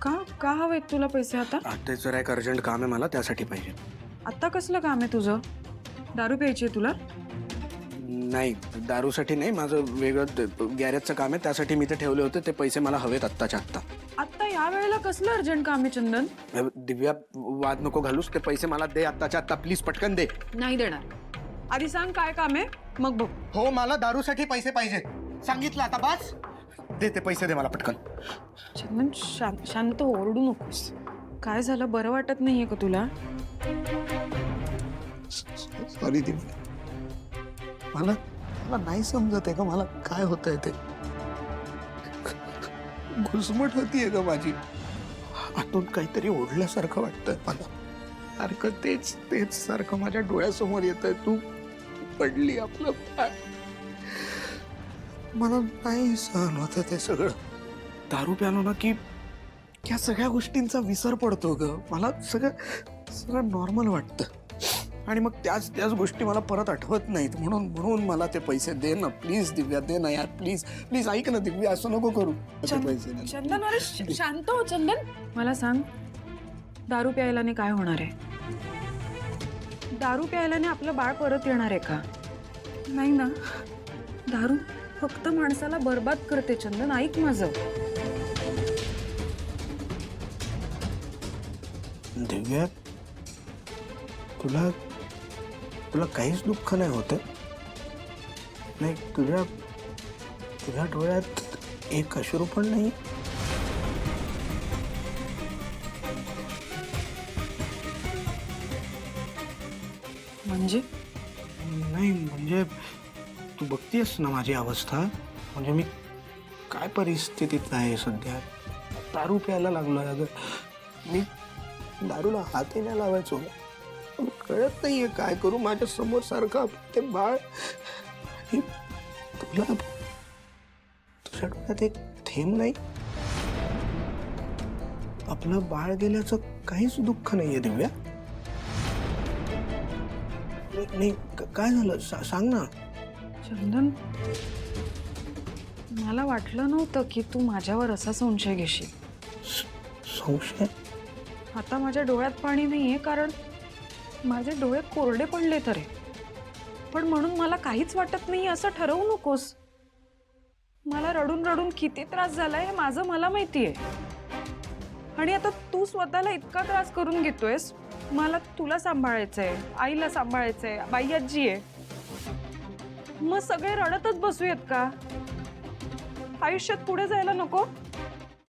का का हवे तुला पैसे आता? ते जरा एक अर्जंट काम आहे मला, त्यासाठी पाहिजे. आता कसलं काम आहे तुझं? दारू प्यायची तुला? नाही, दारूसाठी नाही, माझं वेगळं गॅरेजचं काम आहे, त्यासाठी मी ते ठेवले होते. ते पैसे मला हवेत आत्ताच्या आत्ता. आता या वेळेला कसलं अर्जंट काम आहे चंदन? दिव्या, वाद नको घालूस. ते पैसे मला दे आत्ताच्या आत्ता, प्लीज. पटकन दे. नाही देणार. आधी सांग काय काम आहे, मग बघ. हो, मला दारूसाठी पैसे पाहिजे. सांगितलं आता, बस. दे ते पैसे, दे मला पटकन. चंदन शांत ओरडू नकोस. काय झालं, बरं वाटत नाहीये का तुला? सॉरी दिव्या, मला नाही समजत आहे का मला काय होतंय ते. घुसमट होतीये का माझी? आतून काहीतरी ओढल्यासारखं वाटतंय मला. सारखं तेच सारखं माझ्या डोळ्यासमोर येतंय. तू पडली, आपलं पाय. मला नाही सहन होत ते सगळं. दारू प्यालो ना की या सगळ्या गोष्टींचा विसर पडतो ग. मला सगळं नॉर्मल वाटतं. आणि मग त्याच गोष्टी मला परत आठवत नाहीत. म्हणून मला ते पैसे दे ना प्लीज. दिव्या, दे ना यार, प्लीज. ऐक ना दिव्या, असं नको करू. पैसे चंदन, अरे शांत हो चंदन. मला सांग, दारू प्यायल्याने काय होणार आहे? दारू प्यायल्याने आपलं बाळ परत येणार आहे का? नाही ना. दारू फक्त माणसाला बर्बाद करते चंदन. ऐक माझं. दिव्या, तुला काहीच दुःख नाही होत? नाही, तुझ्या डोळ्यात एक अश्रू पण नाही? म्हणजे? नाही म्हणजे तू बघतीयस ना माझी अवस्था. म्हणजे मी काय परिस्थितीत आहे सध्या. दारू प्यायला लागलोय. अगं, मी दारूला हातही नाही लावायचो. कळत नाहीये काय करू. माझ्या समोर सारखं ते बाळ. तुझ्या डोळ्यात एक थेंब नाही? आपलं बाळ गेल्याचं काहीच दुःख नाहीये दिव्या? नाही, काय झालं सांग ना. चंदन, मला वाटलं नव्हतं की तू माझ्यावर असा संशय घेशील. संशय? आता माझ्या डोळ्यात पाणी नाहीये, कारण माझे डोळे कोरडे पडले तरी. पण म्हणून मला काहीच वाटत नाही असं ठरवू नकोस. मला रडून रडून किती त्रास झालाय हे माझं मला माहितीये. आणि आता तू स्वतःला इतका त्रास करून घेतोयस. मला तुला सांभाळायचंय, आईला सांभाळायचंय, बाई आजी आहे. मग सगळे रडतच बसूयात का? आयुष्यात पुढे जायला नको?